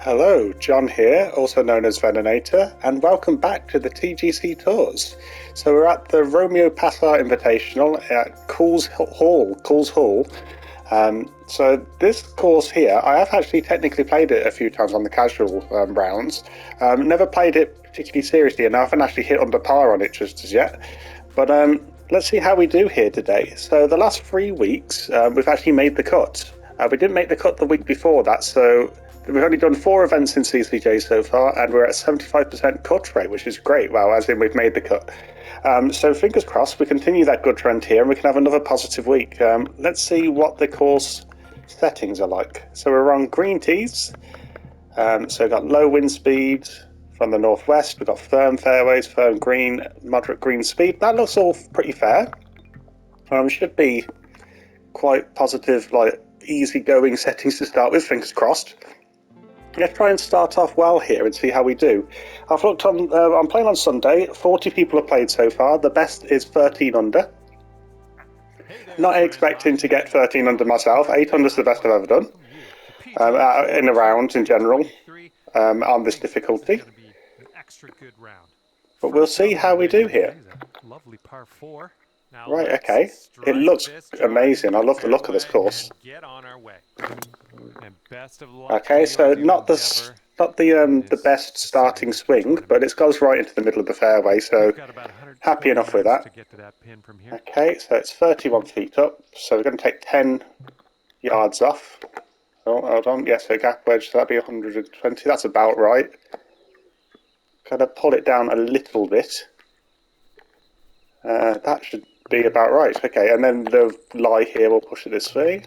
Hello, John here, also known as Veninator, and welcome back to the TGC Tours. So we're at the Romeo Pasar Invitational at Cools Hall. So this course here, I have actually technically played it a few times on the casual rounds. Never played it particularly seriously, and I haven't actually hit under par on it just as yet. But let's see how we do here today. So the last 3 weeks, we've actually made the cut. We didn't make the cut the week before that, so we've only done 4 events in CCJ so far, and we're at 75% cut rate, which is great. Wow, as in we've made the cut. So fingers crossed, we continue that good trend here, and we can have another positive week. Let's see what the course settings are like. So we're on green tees. So we've got low wind speed from the northwest. We've got firm fairways, firm green, moderate green speed. That looks all pretty fair. Should be quite positive, like easy-going settings to start with. Fingers crossed. Let's try and start off well here and see how we do. I've looked on. I'm playing on Sunday. 40 people have played so far. The best is 13 under. Not expecting to get 13 under myself. 8 under is the best I've ever done in a round in general on this difficulty. But we'll see how we do here. Lovely par 4. Now right, okay. It looks amazing. I love the look of this course. Get on our way. And best of luck. Okay, so not the best starting swing, but it goes right into the middle of the fairway, so happy enough with that. Okay, so it's 31 feet up, so we're going to take 10 yards off. Oh, hold on, yes, so gap wedge, so that'd be 120, that's about right. Gotta pull it down a little bit. That should be about right. Okay, and then the lie here, we'll push it this way.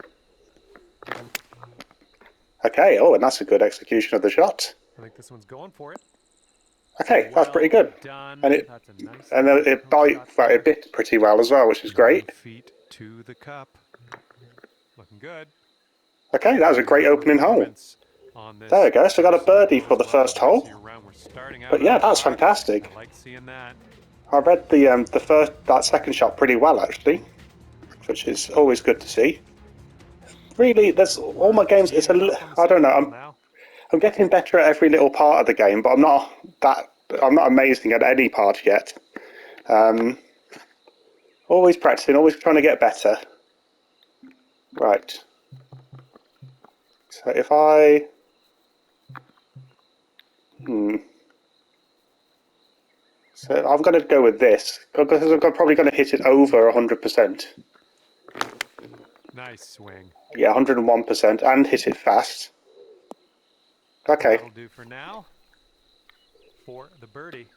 Okay, oh, and that's a good execution of the shot. I think this one's going for it. Okay, that's pretty good. And it bit pretty well as well, which is great. Feet to the cup. Looking good. Okay, that was a great opening hole. There we go, so we got a birdie for the first hole. But yeah, that's fantastic. I like seeing that. I read that second shot pretty well actually, which is always good to see. Really, there's all my games. I don't know. I'm getting better at every little part of the game, but I'm not amazing at any part yet. Always practicing, always trying to get better. Right. So if I So I'm going to go with this, because I'm probably going to hit it over 100%. Nice swing. Yeah, 101%, and hit it fast. Okay. That'll do for now. For the birdie.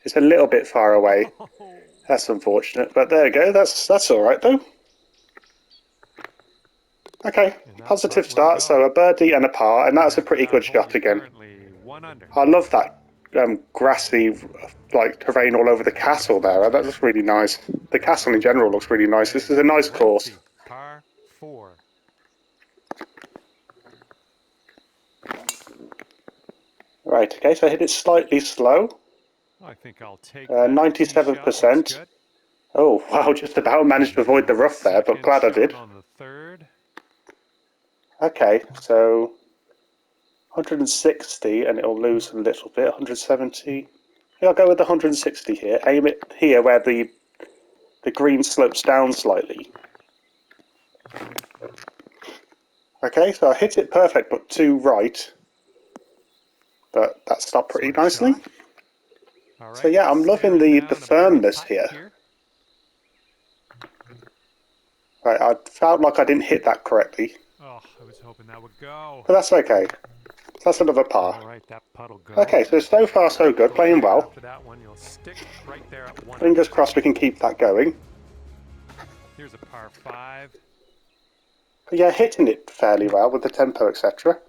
It's a little bit far away. That's unfortunate, but there you go. That's all right though. Okay, positive start. So a birdie and a par, and that's a pretty good shot again. I love that grassy like terrain all over the castle there. That looks really nice. The castle in general looks really nice. This is a nice course. Par 4. Right, okay, so I hit it slightly slow. I think I'll take 97%. Oh, wow, just about managed to avoid the rough there, but glad I did. On the third. Okay, so 160, and it'll lose a little bit. 170. Yeah, I'll go with the 160 here. Aim it here where the green slopes down slightly. Okay, so I hit it perfect, but too right. But that stopped pretty nicely. So yeah, I'm loving the firmness here. Right, I felt like I didn't hit that correctly. Oh, I was hoping that would go. But that's okay. That's another par. All right, that putt'll go. Okay, so far so good, playing well. After that one, you'll stick right there at 1. Fingers crossed we can keep that going. Here's a par 5. But yeah, hitting it fairly well with the tempo, etc.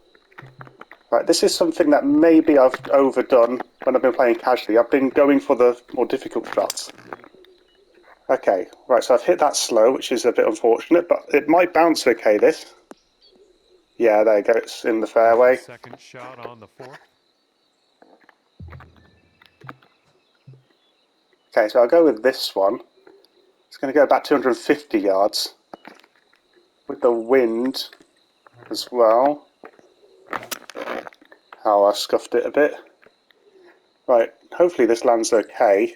Right, this is something that maybe I've overdone when I've been playing casually. I've been going for the more difficult shots. Okay, right, so I've hit that slow, which is a bit unfortunate, but it might bounce okay, this. Yeah, there you go, it's in the fairway. Second shot on the 4th. Okay, so I'll go with this one. It's going to go about 250 yards. With the wind as well. Oh, I scuffed it a bit. Right, hopefully this lands okay.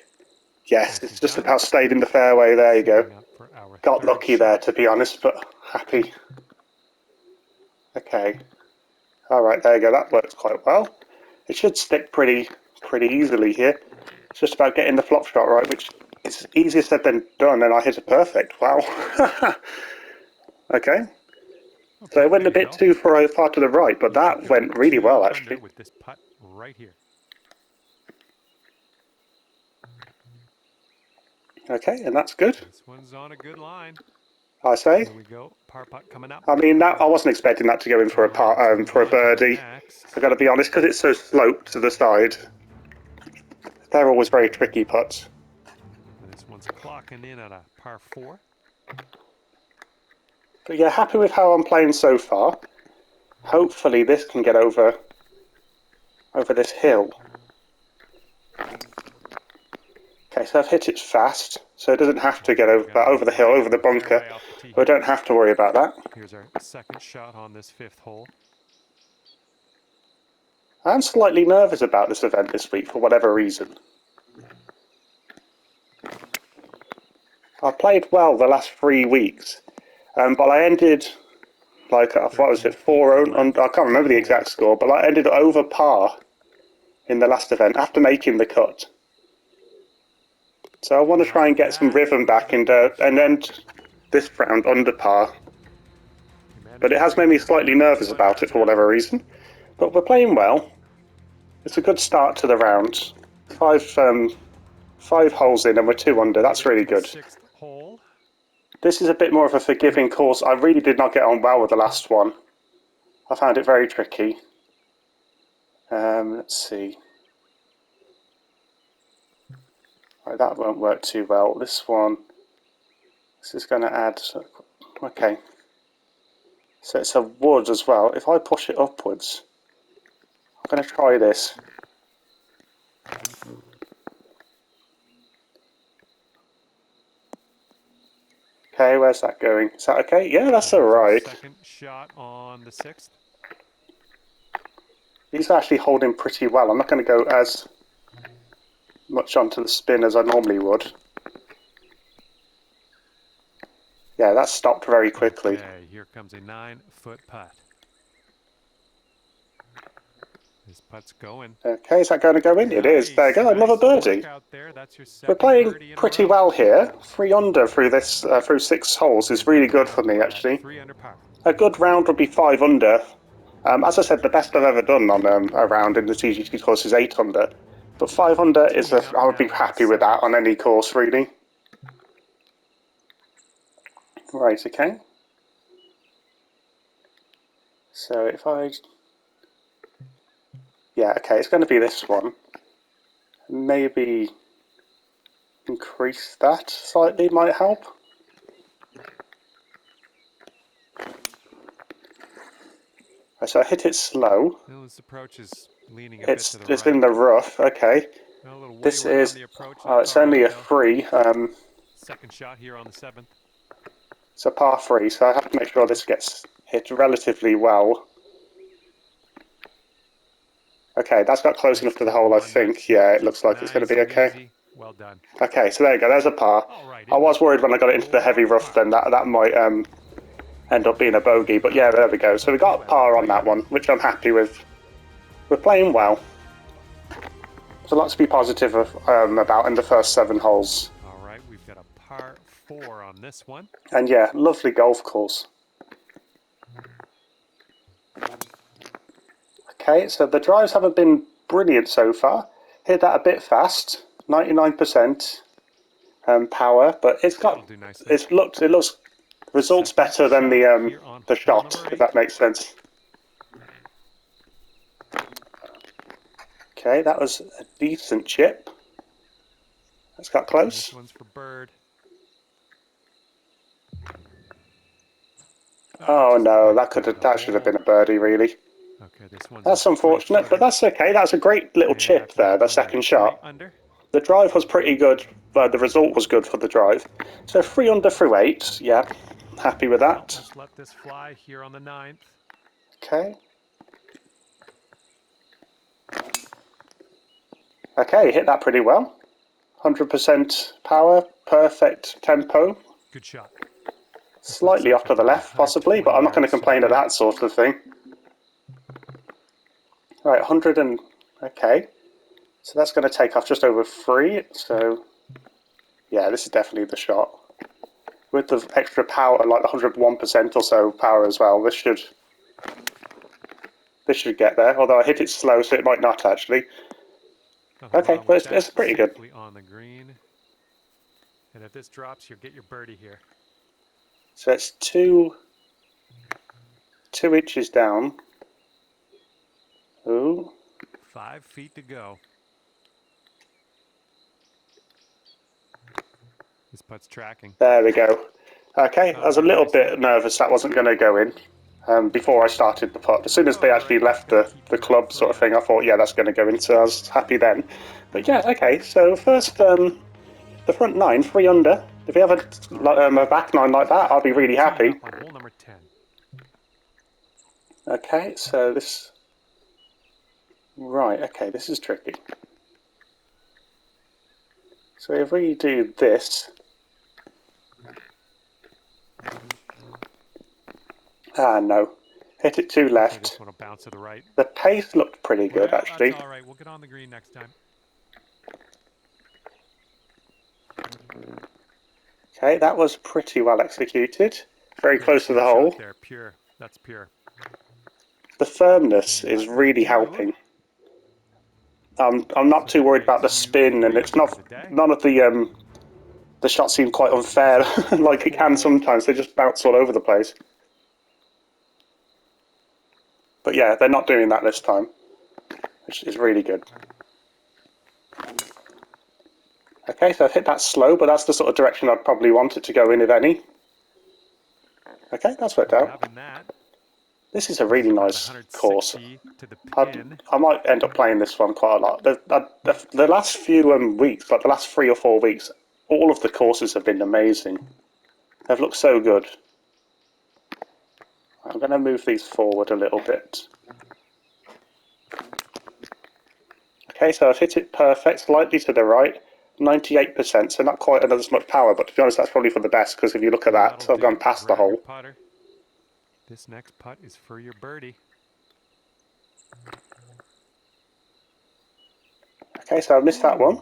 Yes, Nicely it's just done. about stayed in the fairway. There you go. Setting up for our Got third lucky there, shot. to be honest, but happy. Okay. Alright, there you go. That works quite well. It should stick pretty easily here. It's just about getting the flop shot right, which is easier said than done, and I hit it perfect. Wow. Okay. So Okay, it went there a you bit go. too far to the right, but Looking that for went really 2 well, under actually. with this putt right here. Okay, and that's good, This one's on a good line. I say. Here we go. Par putt coming up. I mean, I wasn't expecting that to go in for Let's move for a on to the birdie. next. I got to be honest, because it's so sloped to the side. They're always very tricky putts. This one's clocking in at a par 4. But yeah, happy with how I'm playing so far. Hopefully this can get over this hill. Okay, so I've hit it fast, so it doesn't have to get over the hill, over the bunker. We don't have to worry about that. Here's our second shot on this 5th hole. I'm slightly nervous about this event this week for whatever reason. I've played well the last 3 weeks, but I ended like what was it, 4 on? I can't remember the exact score, but I ended over par in the last event after making the cut. So I want to try and get some rhythm back and end this round under par. But it has made me slightly nervous about it for whatever reason. But we're playing well. It's a good start to the round. Five holes in and we're 2 under. That's really good. 6th hole. This is a bit more of a forgiving course. I really did not get on well with the last one. I found it very tricky. Let's see. Right, that won't work too well. This is going to add. Okay. So it's a wood as well. If I push it upwards, I'm going to try this. Okay, where's that going? Is that okay? Yeah, that's alright. Second shot on the 6th. These are actually holding pretty well. I'm not going to go as much onto the spin as I normally would. Yeah, that stopped very quickly. Okay, here comes a 9-foot putt. This putt's going. Okay, is that going to go in? It is. There you go, another birdie. We're playing pretty well here. 3 under through this through 6 holes is really good for me, actually. 3 under par. A good round would be 5 under. As I said, the best I've ever done on a round in the TGC course is 8 under. But 5 under is I would be happy with that on any course, really. Right, okay. So if I... Yeah, okay, it's going to be this one. Maybe increase that slightly might help. So I hit it slow. Well, this approach is leaning a bit It's to the right. in the rough, okay. A little This wayward is... on the approach. it's only a 3. Second shot here on the 7th. It's a par 3, so I have to make sure this gets hit relatively well. Okay, that's got close enough to the hole, I think. Yeah, it looks like it's going to be okay. Well done. Okay, so there you go, there's a par. I was worried when I got it into the heavy rough then that might end up being a bogey, but yeah, there we go. So we got a par on that one, which I'm happy with. We're playing well. So lots to be positive about in the first 7 holes. All right, we've got a par 4 on this one. And yeah, lovely golf course. Okay, so the drives haven't been brilliant so far. Hit that a bit fast, 99% power, but it looks results better than the shot, if that makes sense. Okay, that was a decent chip. That's got close. This one's for bird. Oh no, that should have been a birdie, really. Okay, this one's that's unfortunate, but that's okay. That's a great little chip there, the second shot. The drive was pretty good, but the result was good for the drive. So 3 under through 8, yeah, happy with that. Just let this fly here on the 9th. Okay. Okay, hit that pretty well. 100% power, perfect tempo. Good shot. Slightly off to the left, possibly, but I'm not going to complain at that sort of thing. Right, 100 and... okay. So that's going to take off just over 3, so... yeah, this is definitely the shot. With the extra power, like 101% or so power as well, this should get there. Although I hit it slow, so it might not actually. Okay, but it's pretty good. On the green. And if this drops, you'll get your birdie here. So it's 2 inches down. Ooh. 5 feet to go. This putt's tracking. There we go. Okay, I was a little bit nervous that wasn't going to go in before I started the putt. As soon as they actually left the club sort of thing, I thought, yeah, that's going to go in, so I was happy then. But yeah, okay, so first, the front 9, 3 under. If you have a back 9 like that, I'll be really happy. Hole number 10. Okay, so this... right, okay, this is tricky. So if we do this... ah, no. Hit it too left. This one will bounce to the right. The pace looked pretty good, actually. That's all right. We'll get on the green next time. Okay, that was pretty well executed. Very close to the hole. There, pure. That's pure. The firmness is really helping. I'm not too worried about the spin, and it's not... none of the shots seem quite unfair, like it can sometimes. They just bounce all over the place. But yeah, they're not doing that this time, which is really good. Okay, so I've hit that slow, but that's the sort of direction I'd probably want it to go in, if any. Okay, that's worked out. This is a really nice course. I might end up playing this one quite a lot. The last few weeks, like the last 3 or 4 weeks, all of the courses have been amazing. They've looked so good. I'm going to move these forward a little bit. Okay, so I've hit it perfect, slightly to the right, 98%, so not quite as much power, but to be honest, that's probably for the best, because if you look at that, so I've gone past the hole. This next putt is for your birdie. Okay, so I missed that one.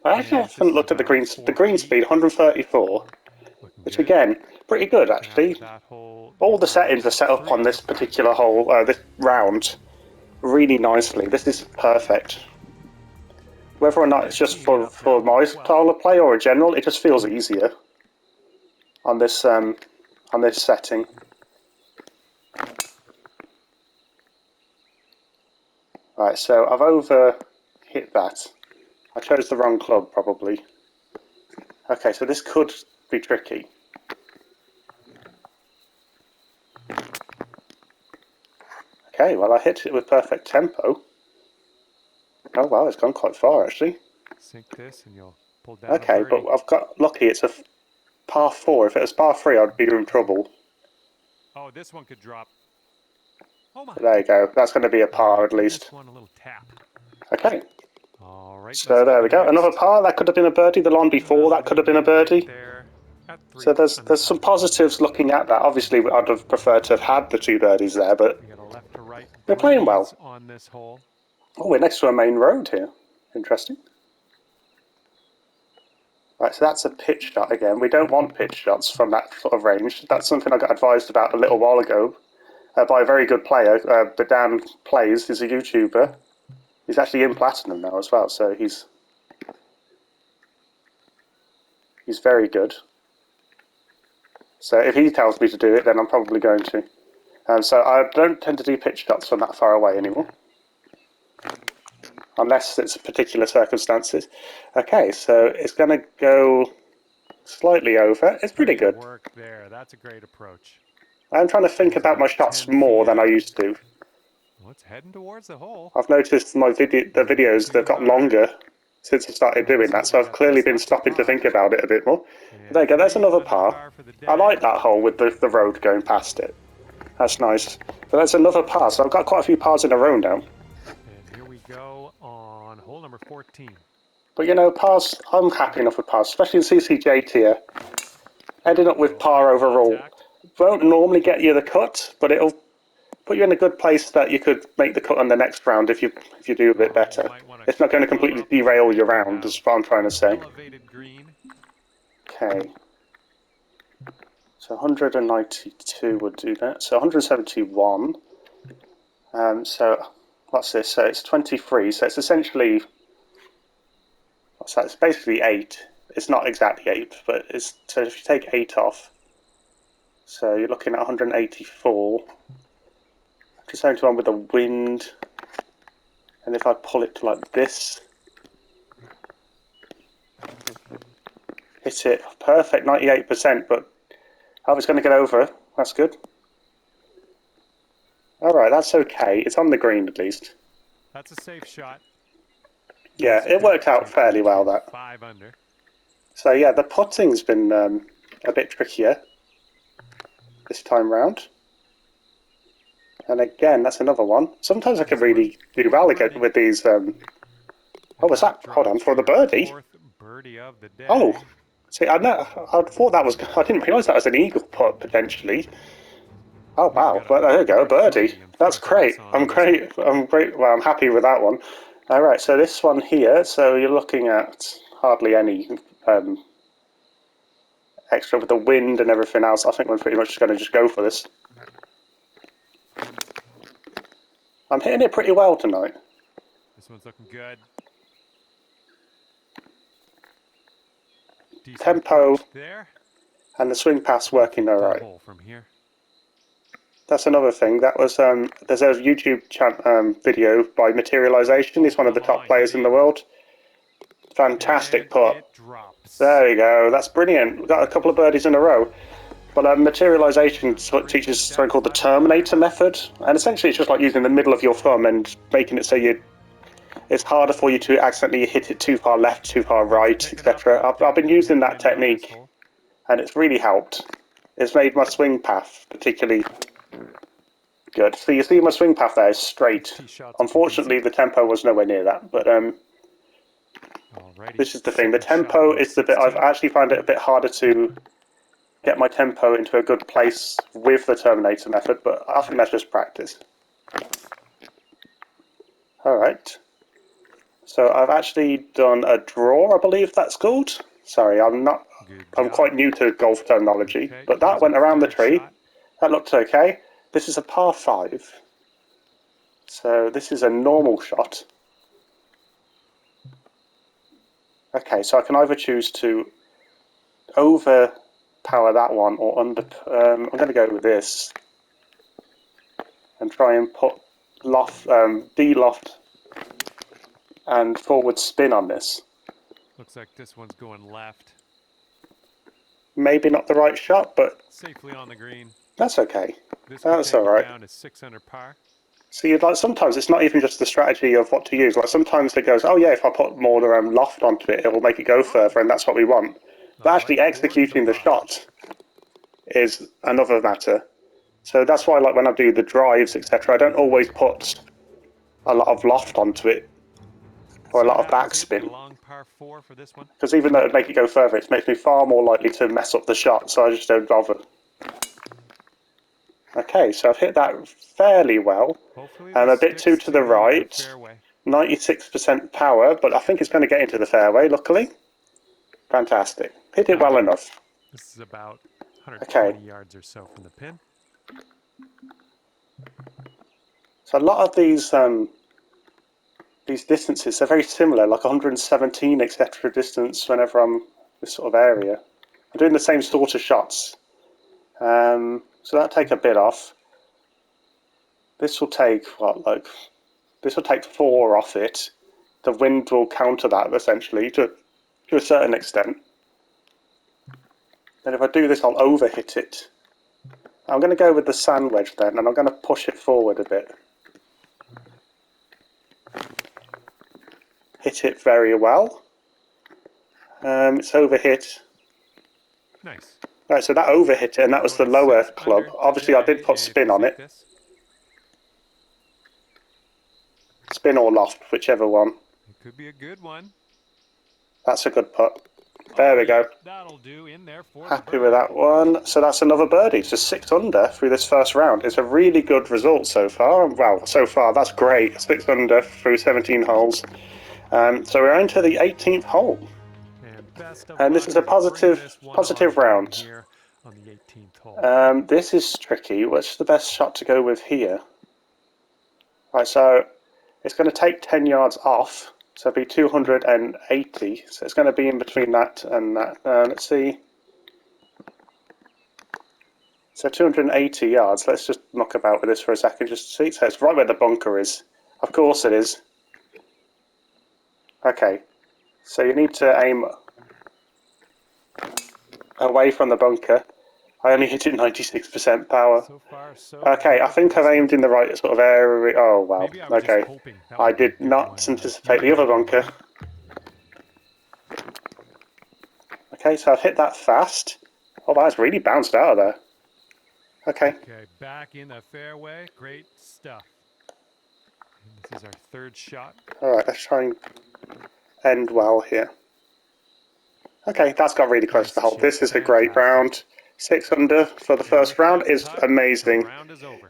I actually haven't looked at the green speed, 134, which again, pretty good actually. All the settings are set up on this particular hole, this round, really nicely. This is perfect. Whether or not it's just for my style of play or in general, it just feels easier on this setting. Right, so I've over hit that. I chose the wrong club, probably. Okay, so this could be tricky. Okay, well I hit it with perfect tempo. Oh wow, it's gone quite far actually. Sink this and you'll pull down. Okay, but I've got lucky. It's a par 4. If it was par 3, I'd be in trouble. Oh, this one could drop. Oh my. There you go. That's going to be a par at least. This one a little tap. Okay. All right. So there we go. Another par. That could have been a birdie. The one before that could have been a birdie. So there's some positives looking at that. Obviously, I'd have preferred to have had the 2 birdies there, but they're playing well. On this hole. Oh, we're next to a main road here. Interesting. Right, so that's a pitch shot again. We don't want pitch shots from that sort of range. That's something I got advised about a little while ago by a very good player. Bedan Plays, he's a YouTuber. He's actually in Platinum now as well, so he's very good. So if he tells me to do it, then I'm probably going to. So I don't tend to do pitch shots from that far away anymore. Unless it's particular circumstances. Okay, so it's going to go slightly over. It's pretty good. Work there. That's a great approach. I'm trying to think about my shots more than I used to. Well, it's heading towards the hole. I've noticed the videos, they've got longer since I started doing that, so I've clearly been stopping to think about it a bit more. There you go, there's another par. I like that hole with the road going past it. That's nice. But there's another par, so I've got quite a few pars in a row now. And here we go. on hole number 14. But you know, pars, I'm happy enough with pars, especially in CCJ tier. Ending up with par overall won't normally get you the cut, but it'll put you in a good place that you could make the cut on the next round if you do a bit better. It's not going to completely derail your round, is what I'm trying to say. Okay. So 192 would do that. So 171. So what's this? So it's 23. So it's essentially, what's that? It's basically 8. It's not exactly 8, but it's, so if you take 8 off, so you're looking at 184. 171 with the wind. And if I pull it to like this, hit it, perfect, 98%, but I was going to get over. That's good. Alright, that's okay. It's on the green at least. That's a safe shot. Yeah, it worked out fairly well, that. 5 under. So yeah, the putting's been a bit trickier this time round. And again, that's another one. Sometimes I can really do well again with these. Oh, was that? Hold on, for the birdie. Birdie of the day. Oh, see, I thought that was. I didn't realise that was an eagle putt potentially. Oh wow! Well, there you go, birdie. That's great. I'm great. Well, I'm happy with that one. All right, so this one here. So you're looking at hardly any extra with the wind and everything else. I think we're pretty much going to just go for this. I'm hitting it pretty well tonight. This one's looking good. Decent Tempo there. and the swing pass working all right. From here. That's another thing. That was there's a YouTube video by Materialization. He's one of the top players in the world. Fantastic putt. There you go. That's brilliant. We've got a couple of birdies in a row. But Materialization teaches something called the Terminator method, and essentially it's just like using the middle of your thumb and making it so it's harder for you to accidentally hit it too far left, too far right, etc. I've been using that technique, and it's really helped. It's made my swing path particularly good. So you see my swing path there is straight. Unfortunately, the tempo was nowhere near that, but this is the thing. The tempo is the bit I've actually found it a bit harder to get my tempo into a good place with the Terminator method, but I think that's just practice. Alright. So I've actually done a draw, I believe that's called. Sorry, I'm quite new to golf terminology, but that went around the tree. That looked okay. This is a par 5. So this is a normal shot. Okay, so I can either choose to overpower that one or under. I'm going to go with this and try and put D-loft and forward spin on this. Looks like this one's going left. Maybe not the right shot, but safely on the green. That's okay. That's all right. Down to 6 under par. See, like sometimes it's not even just the strategy of what to use. Like sometimes it goes, oh yeah, if I put more loft onto it, it will make it go further, and that's what we want. But actually executing the shot is another matter. So that's why, like when I do the drives, etc., I don't always put a lot of loft onto it or a lot of backspin. Because even though it would make it go further, it makes me far more likely to mess up the shot. So I just don't bother. Okay, so I've hit that fairly well. A bit too to the right. 96% power, but I think it's going to get into the fairway, luckily. Fantastic. Hit it well enough. This is about 120 yards or so from the pin. So a lot of these distances are very similar, like 117 etc. distance whenever I'm this sort of area. I'm doing the same sort of shots. So that'll take a bit off. This will take, this will take 4 off it. The wind will counter that, essentially, to a certain extent. Then if I do this, I'll overhit it. I'm going to go with the sand wedge then, and I'm going to push it forward a bit. Hit it very well. It's overhit. Nice. Right, so that overhit it, and that was the lower club. Obviously, I did put spin on it. Spin or loft, whichever one. Could be a good one. That's a good putt. There we go. That'll do in there for Happy with that one. So that's another birdie. So 6 under through this first round. It's a really good result so far. Well, so far that's great. 6 under through 17 holes. So we're into the 18th hole. And this is a positive round. Here on the 18th hole. This is tricky. What's the best shot to go with here? Right, so it's going to take 10 yards off. So it'll be 280. So it's going to be in between that and that. Let's see. So 280 yards. Let's just muck about with this for a second just to see. So it's right where the bunker is. Of course it is. Okay. So you need to aim away from the bunker. I only hit it 96% power. So far, so okay, I think I've aimed in the right sort of area. Oh, wow. Okay. I did not anticipate the other bunker. Okay, so I've hit that fast. Oh, that's really bounced out of there. Okay. Okay, back in the fairway. Great stuff. And this is our third shot. Alright, let's try and end well here. Okay, that's got really close to the hole. This is a great round. 6 under for the first round is amazing.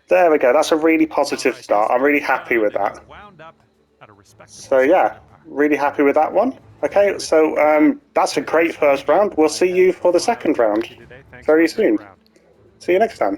There we go. That's a really positive start. I'm really happy with that. So yeah, really happy with that one. Okay, so that's a great first round. We'll see you for the second round very soon. See you next time.